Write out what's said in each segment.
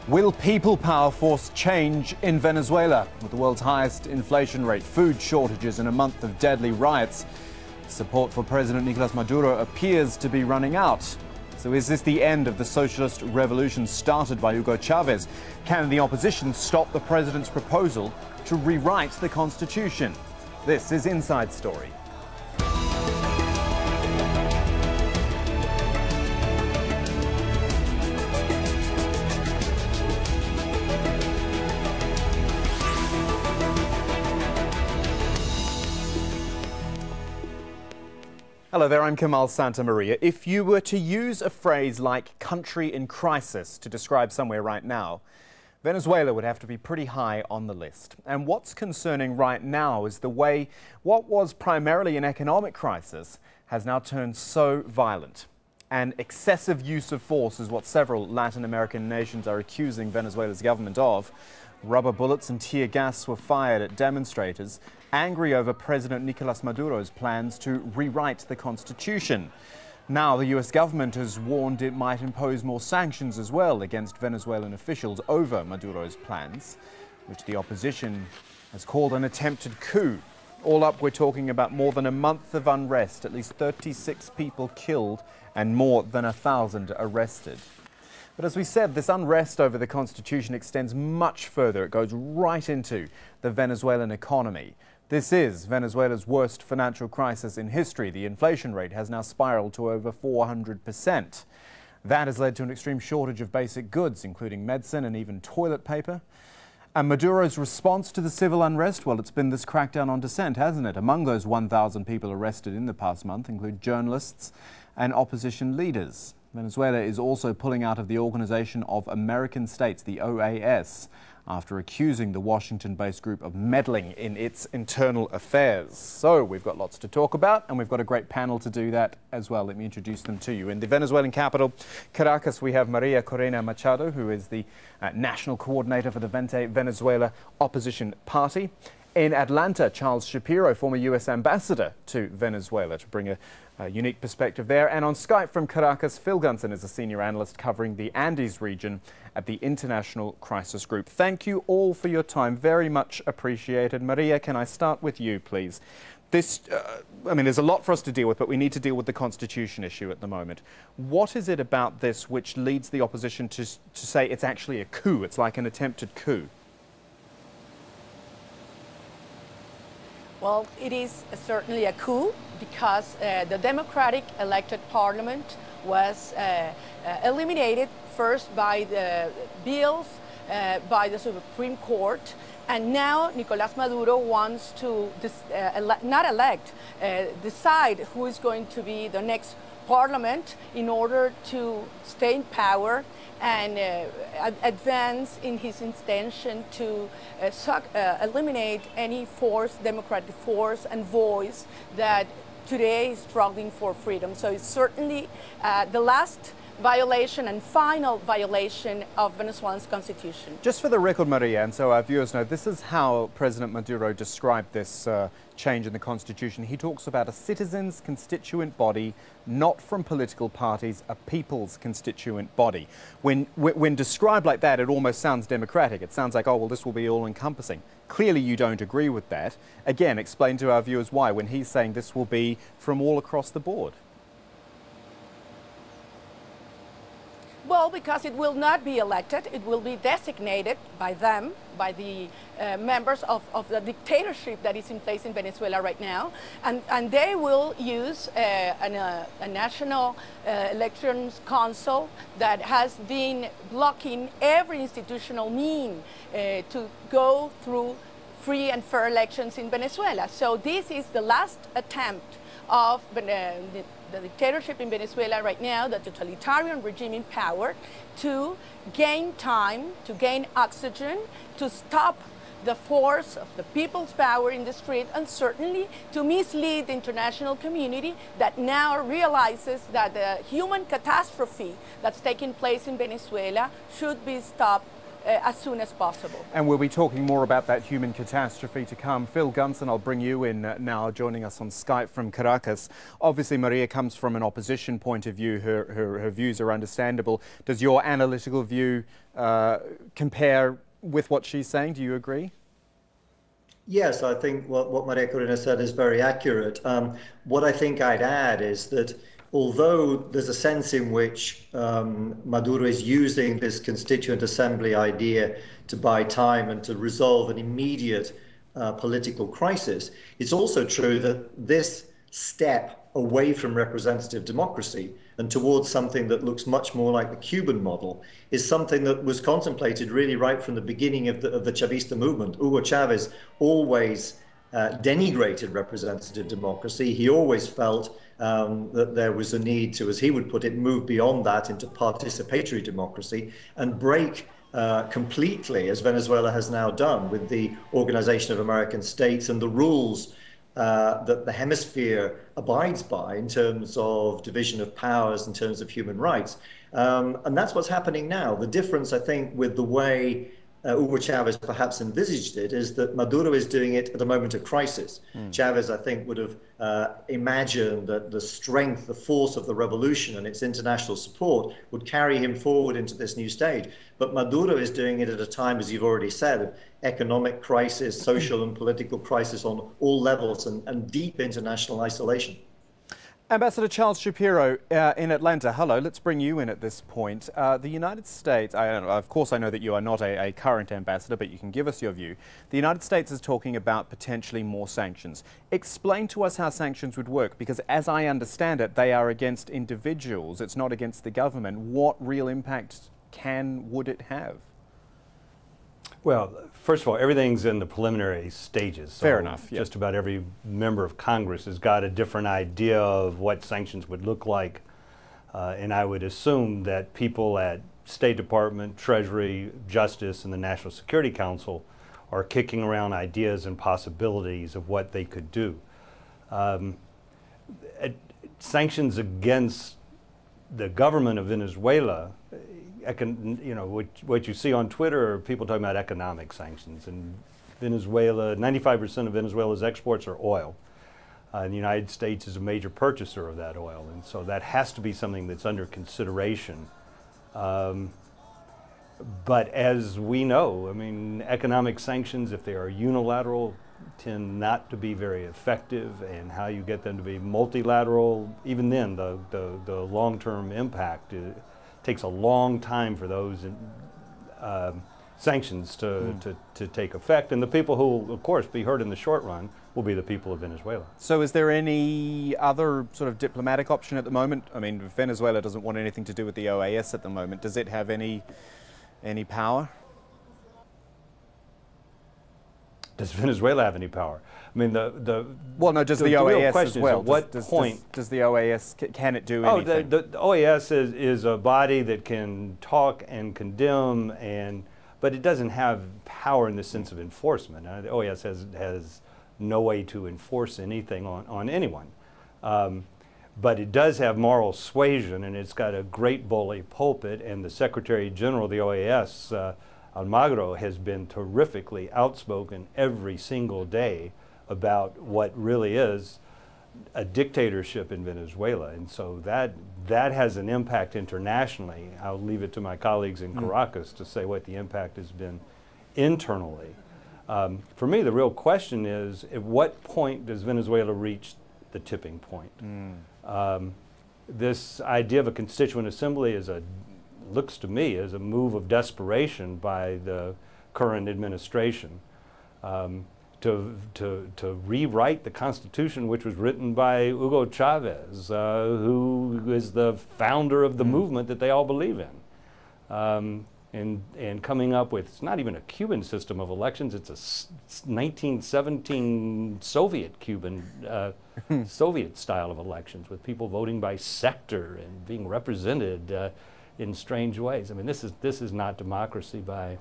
Will people power force change in Venezuela? With the world's highest inflation rate, food shortages and a month of deadly riots, support for President Nicolas Maduro appears to be running out. So is this the end of the socialist revolution started by Hugo Chavez? Can the opposition stop the president's proposal to rewrite the constitution? This is Inside Story. Hello there, I'm Kamahl Santamaria. If you were to use a phrase like country in crisis to describe somewhere right now, Venezuela would have to be pretty high on the list. And what's concerning right now is the way what was primarily an economic crisis has now turned so violent. And excessive use of force is what several Latin American nations are accusing Venezuela's government of. Rubber bullets and tear gas were fired at demonstrators angry over President Nicolas Maduro's plans to rewrite the constitution. Now, the US government has warned it might impose more sanctions as well against Venezuelan officials over Maduro's plans, which the opposition has called an attempted coup. All up, we're talking about more than a month of unrest, at least 36 people killed and more than 1,000 arrested. But as we said, this unrest over the constitution extends much further. It goes right into the Venezuelan economy. This is Venezuela's worst financial crisis in history. The inflation rate has now spiraled to over 400%. That has led to an extreme shortage of basic goods, including medicine and even toilet paper. And Maduro's response to the civil unrest, well, it's been this crackdown on dissent, hasn't it? Among those 1,000 people arrested in the past month include journalists and opposition leaders. Venezuela is also pulling out of the Organization of American States, the OAS, after accusing the Washington-based group of meddling in its internal affairs. So we've got lots to talk about, and we've got a great panel to do that as well. Let me introduce them to you. In the Venezuelan capital, Caracas, we have Corina Machado, who is the national coordinator for the Vente Venezuela opposition party. In Atlanta, Charles Shapiro, former U.S. ambassador to Venezuela, to bring a unique perspective there. And on Skype from Caracas, Phil Gunson is a senior analyst covering the Andes region at the International Crisis Group. Thank you all for your time. Very much appreciated. Maria, can I start with you, please? This, there's a lot for us to deal with, but we need to deal with the constitution issue at the moment. What is it about this which leads the opposition to say it's actually a coup? It's like an attempted coup. Well, it is certainly a coup because the democratic elected parliament was eliminated first by the bills by the Supreme Court, and now Nicolas Maduro wants to decide who is going to be the next parliament in order to stay in power and advance in his intention to eliminate any force, democratic force and voice that today is struggling for freedom. So it's certainly the last violation and final violation of Venezuela's constitution. Just for the record, Maria, and so our viewers know, this is how President Maduro described this change in the constitution. He talks about a citizens' constituent body, not from political parties, a people's constituent body. When described like that, it almost sounds democratic. It sounds like, oh, well, this will be all-encompassing. Clearly, you don't agree with that. Again, explain to our viewers why, when he's saying this will be from all across the board. Well, because it will not be elected, it will be designated by them, by the members of the dictatorship that is in place in Venezuela right now, and they will use a national elections council that has been blocking every institutional mean to go through free and fair elections in Venezuela. So this is the last attempt of the dictatorship in Venezuela right now, the totalitarian regime in power, to gain time, to gain oxygen, to stop the force of the people's power in the street, and certainly to mislead the international community that now realizes that the human catastrophe that's taking place in Venezuela should be stopped as soon as possible. And we'll be talking more about that human catastrophe to come. Phil Gunson, I'll bring you in now, joining us on Skype from Caracas. Obviously, Maria comes from an opposition point of view. Her views are understandable. Does your analytical view compare with what she's saying? Do you agree? Yes, I think what Maria Corina said is very accurate. What I think I'd add is that although there's a sense in which Maduro is using this constituent assembly idea to buy time and to resolve an immediate political crisis, it's also true that this step away from representative democracy and towards something that looks much more like the Cuban model is something that was contemplated really right from the beginning of the Chavista movement. Hugo Chavez always denigrated representative democracy. He always felt that there was a need to, as he would put it, move beyond that into participatory democracy and break completely, as Venezuela has now done, with the Organization of American States and the rules that the hemisphere abides by in terms of division of powers, in terms of human rights. And that's what's happening now. The difference, I think, with the way Hugo Chavez perhaps envisaged it is that Maduro is doing it at a moment of crisis. Chavez, I think, would have imagined that the strength, the force of the revolution and its international support would carry him forward into this new stage. But Maduro is doing it at a time, as you've already said, of economic crisis, social and political crisis on all levels, and deep international isolation. Ambassador Charles Shapiro in Atlanta, hello, let's bring you in at this point. The United States, of course I know that you are not a current ambassador, but you can give us your view. The United States is talking about potentially more sanctions. Explain to us how sanctions would work, because as I understand it, they are against individuals, it's not against the government. What real impact would it have? Well, first of all, everything's in the preliminary stages. So fair enough. Yeah. Just about every member of Congress has got a different idea of what sanctions would look like. And I would assume that people at State Department, Treasury, Justice, and the National Security Council are kicking around ideas and possibilities of what they could do. Sanctions against the government of Venezuela, what you see on Twitter are people talking about economic sanctions. And Venezuela, 95% of Venezuela's exports are oil. And the United States is a major purchaser of that oil. And so that has to be something that's under consideration. But as we know, I mean, economic sanctions, if they are unilateral, tend not to be very effective, and how you get them to be multilateral, even then the long-term impact takes a long time for those sanctions to take effect. And the people who will, of course, be hurt in the short run will be the people of Venezuela. So is there any other sort of diplomatic option at the moment? I mean, Venezuela doesn't want anything to do with the OAS at the moment. Does it have any power? Does Venezuela have any power? I mean, well, no. Does the OAS as well? At what point does the OAS, can it do anything? The OAS is a body that can talk and condemn, but it doesn't have power in the sense of enforcement. The OAS has no way to enforce anything on anyone. But it does have moral suasion, and it's got a great bully pulpit, and the Secretary General of the OAS, Almagro, has been terrifically outspoken every single day about what really is a dictatorship in Venezuela. And so that has an impact internationally. I'll leave it to my colleagues in Caracas to say what the impact has been internally. For me, the real question is, at what point does Venezuela reach the tipping point? This idea of a constituent assembly looks to me as a move of desperation by the current administration to rewrite the Constitution, which was written by Hugo Chavez, who is the founder of the movement that they all believe in. And coming up with, it's not even a Cuban system of elections, it's a 1917 Soviet Cuban, Soviet style of elections, with people voting by sector and being represented in strange ways. I mean, this is not democracy by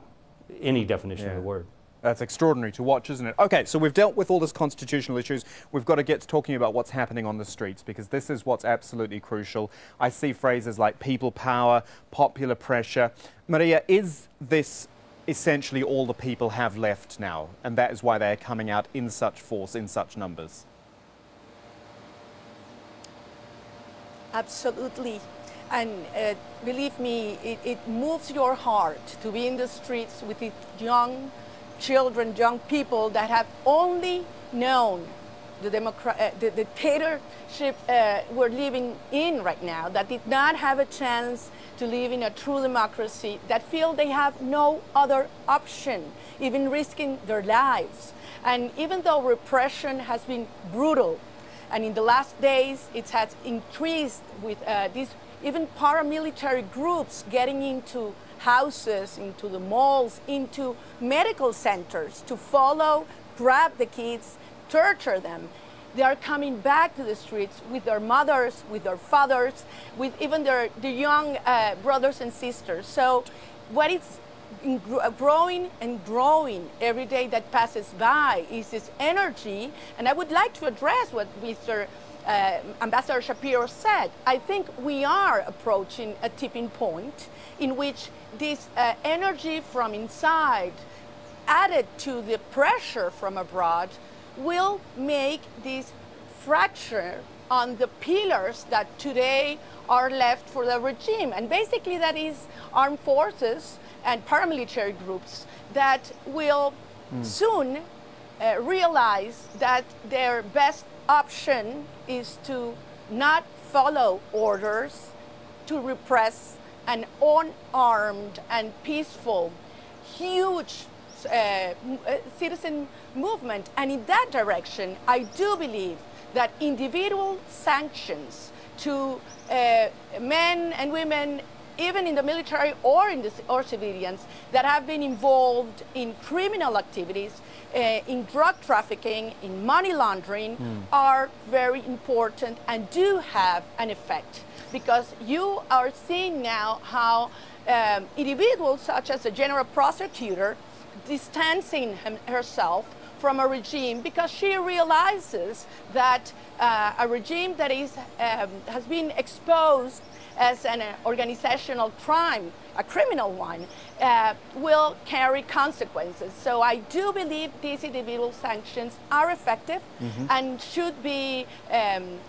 any definition of the word. That's extraordinary to watch, isn't it? Okay, so we've dealt with all this constitutional issues. We've got to get to talking about what's happening on the streets, because this is what's absolutely crucial. I see phrases like people power, popular pressure. Maria, is this essentially all the people have left now, and that is why they are coming out in such force, in such numbers? Absolutely. And believe me, it moves your heart to be in the streets with these young children, young people that have only known the dictatorship we're living in right now, that did not have a chance to live in a true democracy, that feel they have no other option, even risking their lives. And even though repression has been brutal, and in the last days it has increased with these even paramilitary groups getting into houses, into the malls, into medical centers to follow, grab the kids, torture them. They are coming back to the streets with their mothers, with their fathers, with even their young brothers and sisters. So what is growing and growing every day that passes by is this energy. And I would like to address what Mr. Ambassador Shapiro said. I think we are approaching a tipping point in which this energy from inside, added to the pressure from abroad, will make this fracture on the pillars that today are left for the regime. And basically that is armed forces and paramilitary groups that will soon realize that their best option is to not follow orders, to repress an unarmed and peaceful, huge citizen movement. And in that direction, I do believe that individual sanctions to men and women, even in the military or civilians, that have been involved in criminal activities, in drug trafficking, in money laundering, are very important and do have an effect. Because you are seeing now how individuals such as the general prosecutor distancing herself from a regime because she realizes that a regime that has been exposed as an organizational crime, a criminal one, will carry consequences. So I do believe these individual sanctions are effective and should be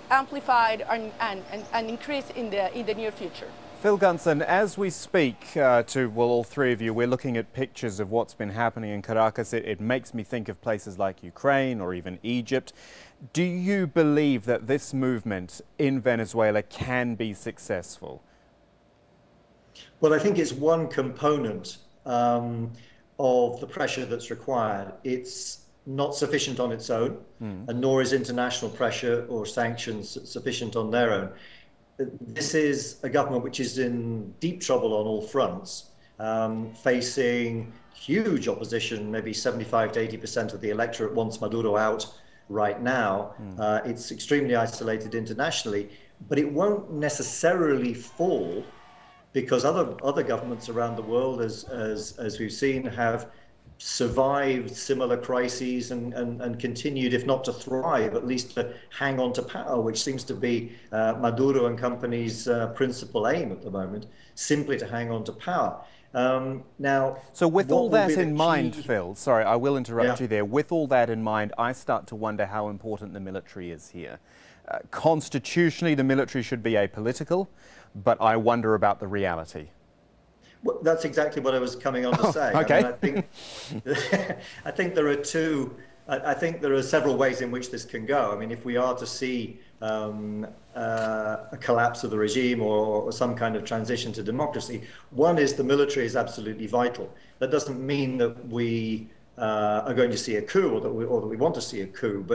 amplified and increased in the near future. Phil Gunson, as we speak to, well, all three of you, we're looking at pictures of what's been happening in Caracas. It makes me think of places like Ukraine or even Egypt. Do you believe that this movement in Venezuela can be successful? Well, I think it's one component of the pressure that's required. It's not sufficient on its own, and nor is international pressure or sanctions sufficient on their own. This is a government which is in deep trouble on all fronts, facing huge opposition. Maybe 75 to 80% of the electorate wants Maduro out right now. It's extremely isolated internationally, but it won't necessarily fall because other governments around the world, as we've seen, have survived similar crises and continued, if not to thrive, at least to hang on to power, which seems to be Maduro and company's principal aim at the moment, simply to hang on to power. Now, so with all that in mind, Phil, sorry, I will interrupt you there. With all that in mind, I start to wonder how important the military is here. Constitutionally, the military should be apolitical, but I wonder about the reality. Well, that's exactly what I was coming on to say. Okay. I mean, I think there are two. I think there are several ways in which this can go. I mean, if we are to see a collapse of the regime or some kind of transition to democracy, one is the military is absolutely vital. That doesn't mean that we are going to see a coup or that we want to see a coup.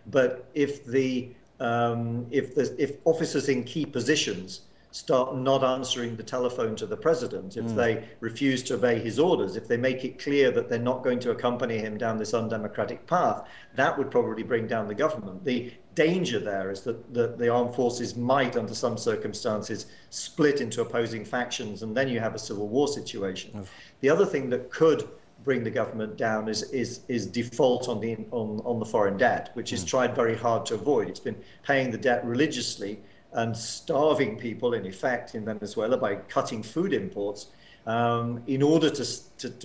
But if officers in key positions start not answering the telephone to the president, if they refuse to obey his orders, if they make it clear that they're not going to accompany him down this undemocratic path, that would probably bring down the government. The danger there is that the armed forces might, under some circumstances, split into opposing factions, and then you have a civil war situation. The other thing that could bring the government down is default on the foreign debt, which is tried very hard to avoid. It's been paying the debt religiously and starving people, in effect, in Venezuela by cutting food imports. in order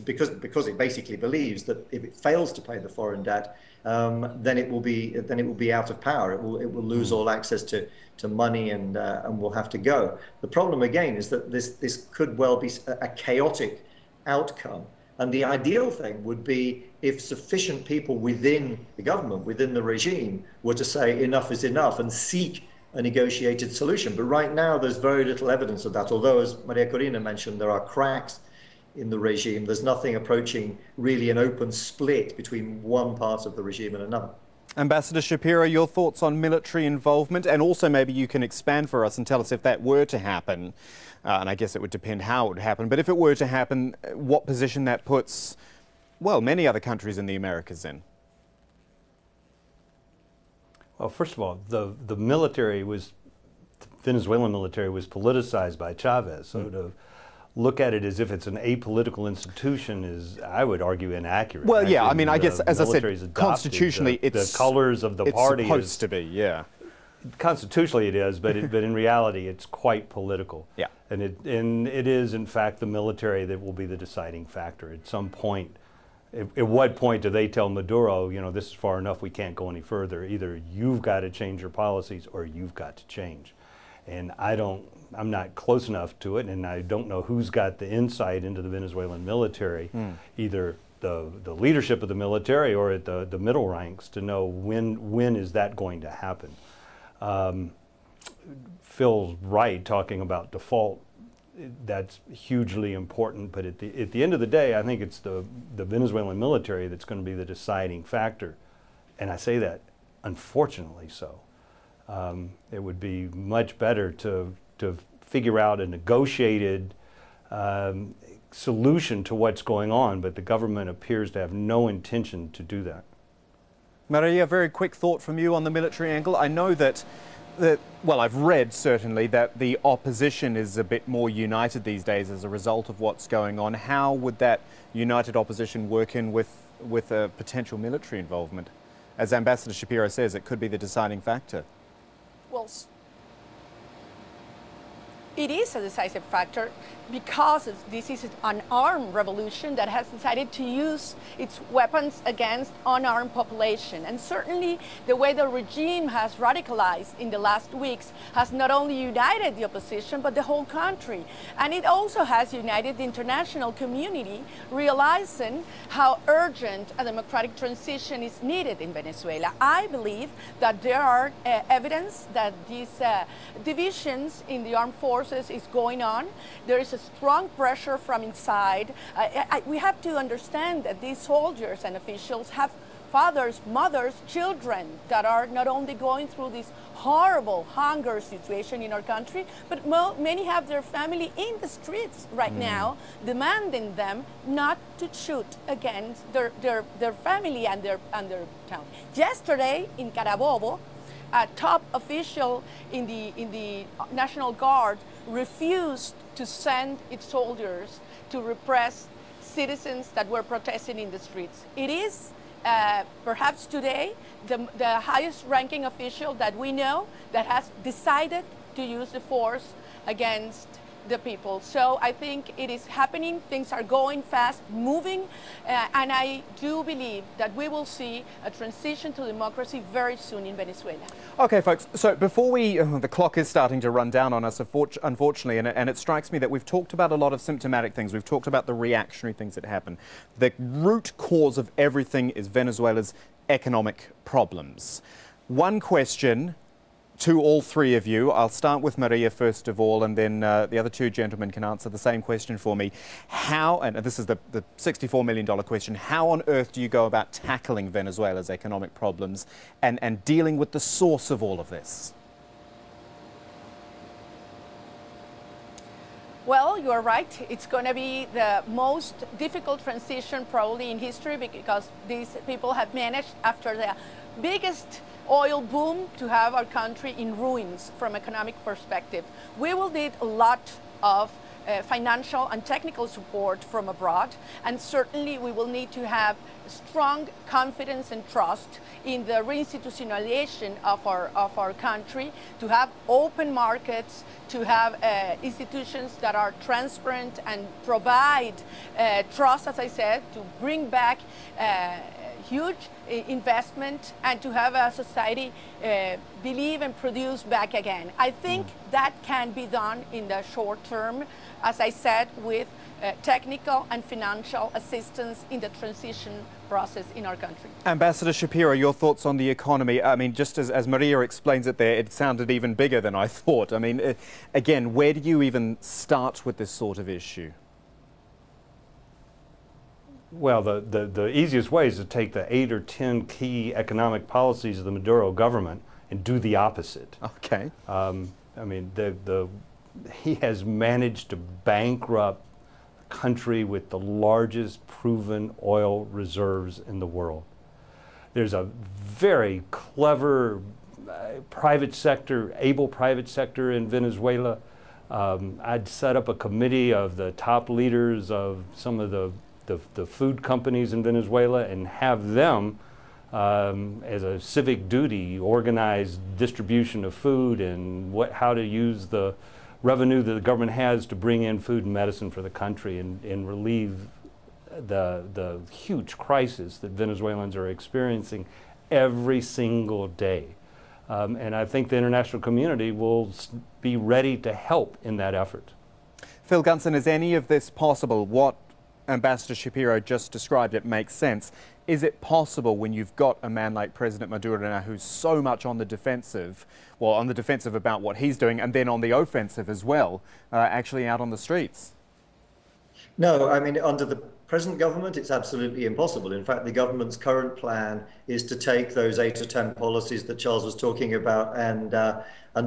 because it basically believes that if it fails to pay the foreign debt, then it will be out of power. It will lose all access to money and will have to go. The problem again is that this could well be a chaotic outcome. And the ideal thing would be if sufficient people within the government, within the regime, were to say enough is enough and seek a negotiated solution. But right now, there's very little evidence of that. Although, as Maria Corina mentioned, there are cracks in the regime. There's nothing approaching really an open split between one part of the regime and another. Ambassador Shapiro, your thoughts on military involvement, and also maybe you can expand for us and tell us if that were to happen, and I guess it would depend how it would happen, but if it were to happen, what position that puts, well, many other countries in the Americas in? Well, first of all, the Venezuelan military was politicized by Chavez, so to look at it as if it's an apolitical institution is, I would argue, inaccurate. Well, actually, yeah, I mean, I guess, as I said, adopted constitutionally, the colors of the party it's supposed to be, yeah. Constitutionally it is, but in reality it's quite political. Yeah. And it is, in fact, the military that will be the deciding factor. At some point, at what point do they tell Maduro, you know, this is far enough, we can't go any further. Either you've got to change your policies or you've got to change. And I'm not close enough to it, and I don't know who's got the insight into the Venezuelan military, either the leadership of the military or at the middle ranks, to know when is that going to happen. Phil's right talking about default. That's hugely important, but at the end of the day, I think it's the Venezuelan military that's going to be the deciding factor, and I say that unfortunately so. It would be much better to figure out a negotiated solution to what's going on, but the government appears to have no intention to do that. Maria, a very quick thought from you on the military angle. I know that, well, I've read certainly that the opposition is a bit more united these days as a result of what's going on. How would that united opposition work in with a potential military involvement? As Ambassador Shapiro says, it could be the deciding factor. Well, it is a decisive factor because this is an armed revolution that has decided to use its weapons against unarmed population. And certainly the way the regime has radicalized in the last weeks has not only united the opposition, but the whole country. And it also has united the international community, realizing how urgent a democratic transition is needed in Venezuela. I believe that there are evidence that these divisions in the armed forces is going on. There is a strong pressure from inside. We have to understand that these soldiers and officials have fathers, mothers, children that are not only going through this horrible hunger situation in our country, but many have their family in the streets right now, demanding them not to shoot against their family and their town. Yesterday in Carabobo, a top official in the National Guard refused to send its soldiers to repress citizens that were protesting in the streets. It is perhaps today the highest ranking official that we know that has decided to use the force against the people. So I think it is happening. Things are going fast, moving, and I do believe that we will see a transition to democracy very soon in Venezuela. Okay, folks, so before we, the clock is starting to run down on us, unfortunately, and it strikes me that we've talked about a lot of symptomatic things. We've talked about the reactionary things that happen. The root cause of everything is Venezuela's economic problems. One question to all three of you. I'll start with Maria first of all, and then the other two gentlemen can answer the same question for me. How, and this is the $64 million question, how on earth do you go about tackling Venezuela's economic problems and dealing with the source of all of this? Well, you are right. It's going to be the most difficult transition probably in history, because these people have managed, after the biggest oil boom, to have our country in ruins from economic perspective. We will need a lot of financial and technical support from abroad. And certainly we will need to have strong confidence and trust in the reinstitutionalization of our country, to have open markets, to have institutions that are transparent and provide trust, as I said, to bring back huge investment and to have a society believe and produce back again. I think that can be done in the short term, as I said, with technical and financial assistance in the transition process in our country. Ambassador Shapiro, your thoughts on the economy? I mean, just as Maria explains it there, it sounded even bigger than I thought. I mean, again, where do you even start with this sort of issue? Well, the easiest way is to take the 8 or 10 key economic policies of the Maduro government and do the opposite. Okay. I mean, he has managed to bankrupt a country with the largest proven oil reserves in the world. There's a very clever private sector, able private sector in Venezuela. I'd set up a committee of the top leaders of some of the food companies in Venezuela and have them, as a civic duty, organize distribution of food and how to use the revenue that the government has to bring in food and medicine for the country and relieve the huge crisis that Venezuelans are experiencing every single day. And I think the international community will be ready to help in that effort. Phil Gunson, is any of this possible? What Ambassador Shapiro just described, it makes sense. Is it possible when you've got a man like President Maduro now who's so much on the defensive, well, on the defensive about what he's doing and then on the offensive as well, actually out on the streets? No, I mean, under the present government, it's absolutely impossible. In fact, the government's current plan is to take those 8 or 10 policies that Charles was talking about and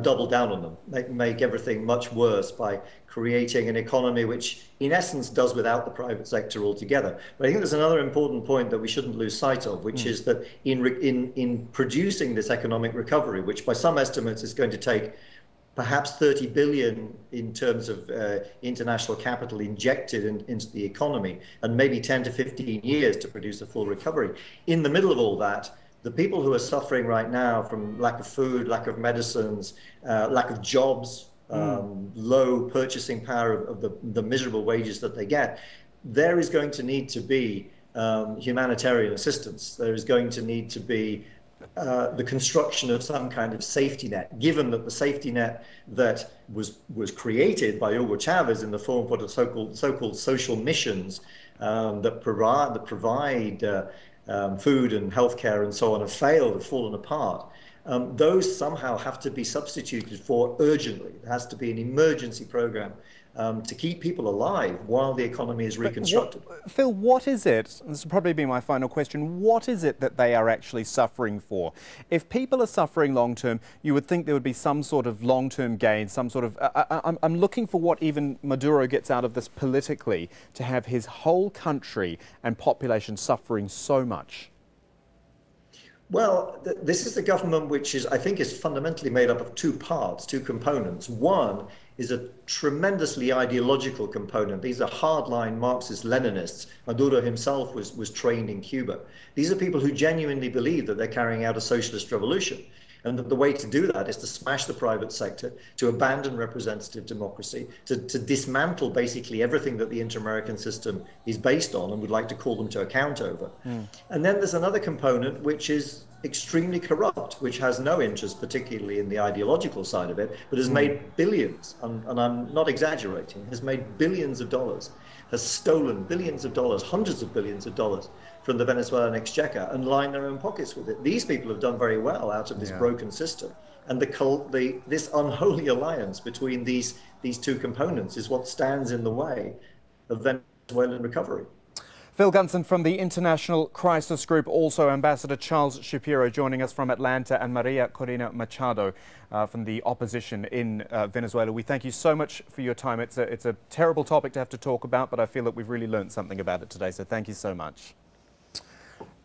double down on them, make everything much worse by creating an economy which, in essence, does without the private sector altogether. But I think there's another important point that we shouldn't lose sight of, which is that in producing this economic recovery, which by some estimates is going to take perhaps 30 billion in terms of international capital injected into the economy, and maybe 10 to 15 years to produce a full recovery. In the middle of all that, the people who are suffering right now from lack of food, lack of medicines, lack of jobs, low purchasing power of the miserable wages that they get, there is going to need to be humanitarian assistance. There is going to need to be the construction of some kind of safety net, given that the safety net that was created by Hugo Chavez in the form of so-called social missions that provide food and healthcare and so on have failed, have fallen apart. Those somehow have to be substituted for urgently. There has to be an emergency program to keep people alive while the economy is reconstructed. Phil, what is it, and this will probably be my final question, what is it that they are actually suffering for? If people are suffering long-term, you would think there would be some sort of long-term gain, some sort of... I'm looking for what even Maduro gets out of this politically, to have his whole country and population suffering so much. Well, this is a government which is, I think, is fundamentally made up of two parts, two components. One is a tremendously ideological component. These are hardline Marxist-Leninists. Maduro himself was trained in Cuba. These are people who genuinely believe that they're carrying out a socialist revolution, and that the way to do that is to smash the private sector, to abandon representative democracy, to dismantle basically everything that the inter-American system is based on and would like to call them to account over. And then there's another component which is extremely corrupt, which has no interest particularly in the ideological side of it, but has made billions, and I'm not exaggerating, has made billions of dollars, has stolen billions of dollars, hundreds of billions of dollars from the Venezuelan exchequer and lined their own pockets with it. These people have done very well out of this broken system. And this unholy alliance between these two components is what stands in the way of Venezuelan recovery. Phil Gunson from the International Crisis Group, also Ambassador Charles Shapiro joining us from Atlanta, and Corina Machado from the opposition in Venezuela. We thank you so much for your time. It's a terrible topic to have to talk about, but I feel that we've really learned something about it today, so thank you so much.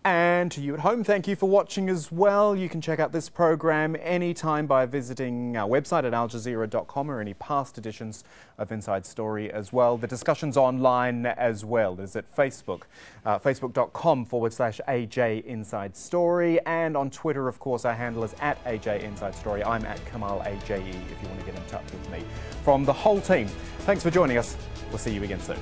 And to you at home, thank you for watching as well. You can check out this program anytime by visiting our website at aljazeera.com or any past editions of Inside Story as well. The discussion's online as well. It's at Facebook, facebook.com/AJ Inside Story. And on Twitter, of course, our handle is at AJ Inside Story. I'm at Kamahl AJE if you want to get in touch with me. From the whole team, thanks for joining us. We'll see you again soon.